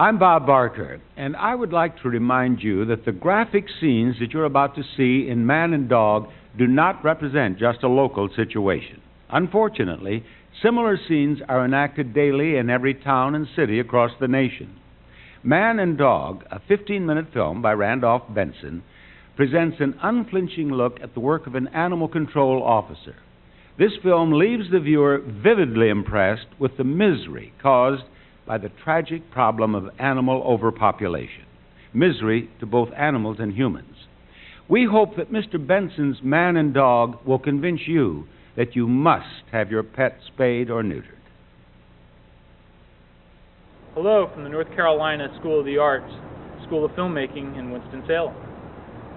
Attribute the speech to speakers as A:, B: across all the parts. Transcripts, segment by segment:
A: I'm Bob Barker, and I would like to remind you that the graphic scenes that you're about to see in Man and Dog do not represent just a local situation. Unfortunately, similar scenes are enacted daily in every town and city across the nation. Man and Dog, a 15-minute film by Randolph Benson, presents an unflinching look at the work of an animal control officer. This film leaves the viewer vividly impressed with the misery caused by the tragic problem of animal overpopulation, misery to both animals and humans. We hope that Mr. Benson's Man and Dog will convince you that you must have your pet spayed or neutered.
B: Hello from the North Carolina School of the Arts, School of Filmmaking in Winston-Salem.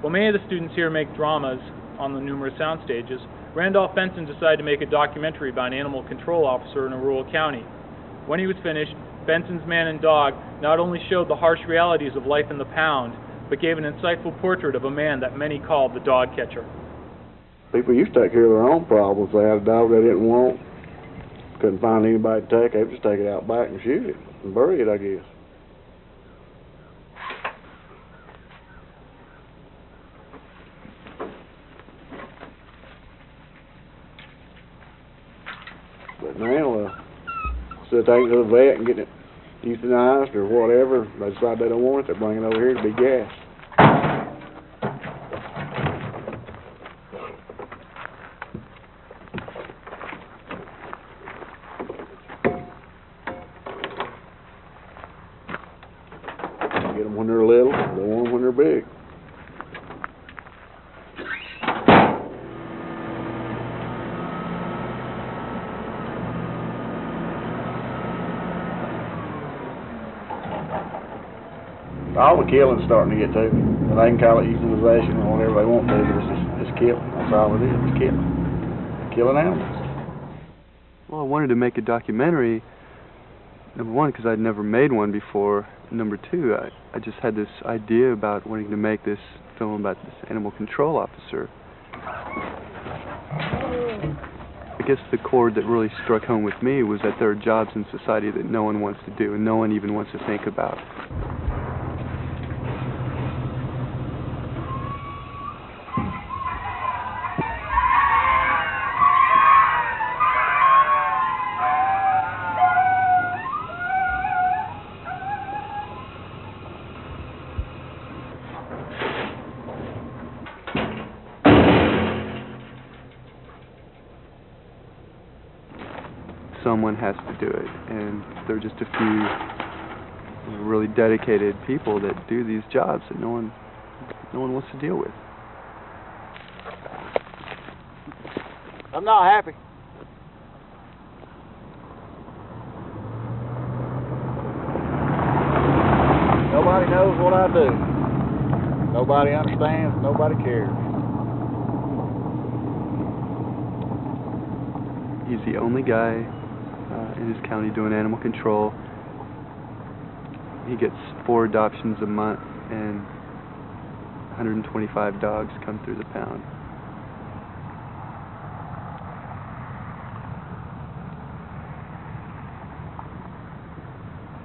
B: While many of the students here make dramas on the numerous sound stages, Randolph Benson decided to make a documentary about an animal control officer in a rural county. When he was finished, Benson's Man and Dog not only showed the harsh realities of life in the pound, but gave an insightful portrait of a man that many called the dog catcher.
C: People used to take care of their own problems. They had a dog they didn't want, couldn't find anybody to take it, they would just take it out back and shoot it and bury it, I guess. But now, instead of taking it to the vet and getting it euthanized or whatever, they decide they don't want it, they bring it over here to be gassed. Get them when they're little, they want them when they're big. All the killing's starting to get to me. And they can call it euthanization or whatever they want to, but it's killing. That's all it is. It's killing. Killing animals.
D: Well, I wanted to make a documentary, number one, because I'd never made one before. Number two, I just had this idea about wanting to make this film about this animal control officer. I guess the chord that really struck home with me was that there are jobs in society that no one wants to do and no one even wants to think about. Someone has to do it, and there are just a few really dedicated people that do these jobs that no one wants to deal with.
C: I'm not happy. Nobody knows what I do. Nobody understands. Nobody cares.
D: He's the only guy in his county doing animal control. He gets 4 adoptions a month, and 125 dogs come through the pound.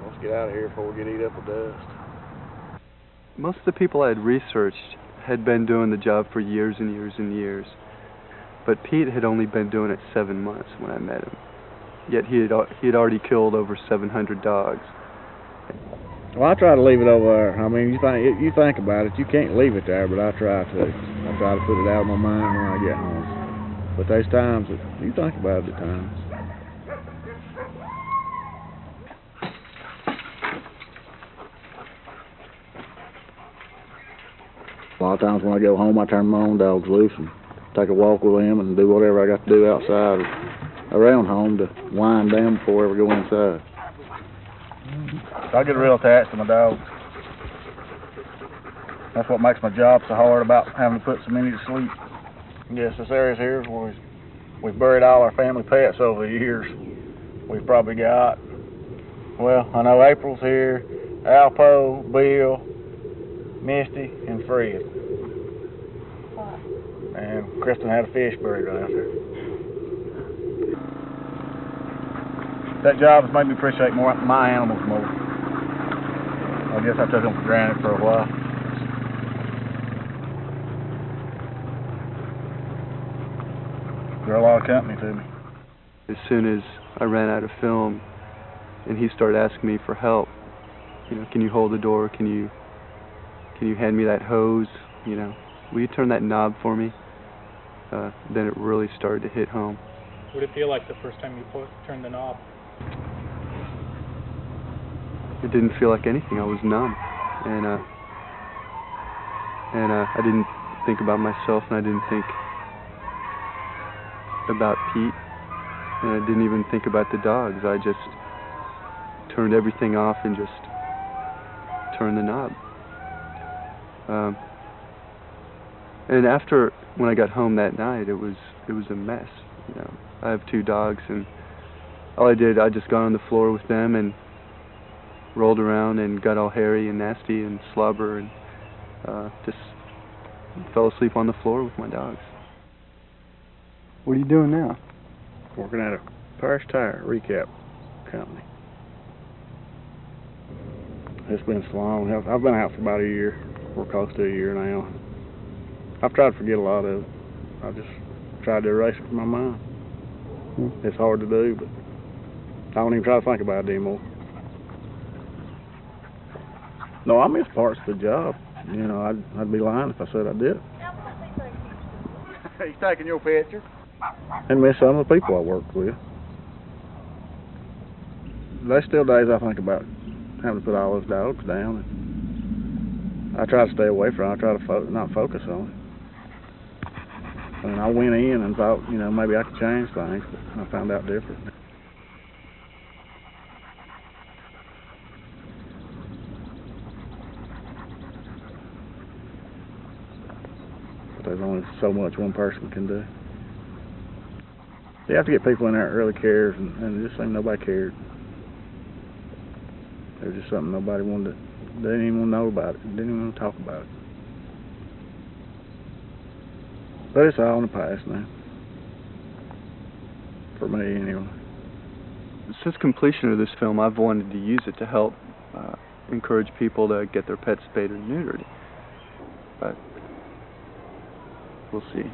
C: Let's get out of here before we get eat up with dust.
D: Most of the people I had researched had been doing the job for years and years and years. But Pete had only been doing it 7 months when I met him. Yet he had already killed over 700 dogs.
C: Well, I try to leave it over there. I mean, you think about it, you can't leave it there, but I try to. I try to put it out of my mind when I get home. But there's times that you think about it at times. A lot of times when I go home, I turn my own dogs loose and take a walk with them and do whatever I got to do outside around home to wind down before I ever go inside. I get real attached to my dogs. That's what makes my job so hard about having to put so many to sleep. Yes, this area here is where we've buried all our family pets over the years. We've probably got, well, I know April's here, Alpo, Bill, Misty, and Fred. And Kristen had a fish buried right out there. That job has made me appreciate my animals more. I guess I took them for granted for a while. They're a lot of company to me.
D: As soon as I ran out of film and he started asking me for help, you know, can you hold the door, can you hand me that hose, you know, will you turn that knob for me? Then it really started to hit home.
B: What did it feel like the first time you turned the knob?
D: It didn't feel like anything. I was numb, and I didn't think about myself, and I didn't think about Pete, and I didn't even think about the dogs. I just turned everything off and just turned the knob. And after, when I got home that night, it was a mess. You know, I have 2 dogs, and all I just got on the floor with them and rolled around and got all hairy and nasty and slobber and just fell asleep on the floor with my dogs. What are you doing now?
C: Working at a Parish Tire recap company. It's been so long. I've been out for about a year, or close to a year now. I've tried to forget a lot of it. I just tried to erase it from my mind. It's hard to do, but I don't even try to think about it anymore. No, I miss parts of the job. You know, I'd be lying if I said I did.
A: He's taking your picture.
C: And miss some of the people I worked with. There's still days I think about having to put all those dogs down. And I try to stay away from it. I try to not focus on it. And I went in and thought, you know, maybe I could change things, but I found out different. But there's only so much one person can do. You have to get people in there that really cares, and it just seemed nobody cared. It was just something nobody wanted to, they didn't even want to know about it, didn't even want to talk about it. But it's all in the past now. For me, anyway.
D: Since completion of this film, I've wanted to use it to help encourage people to get their pets spayed or neutered. But we'll see.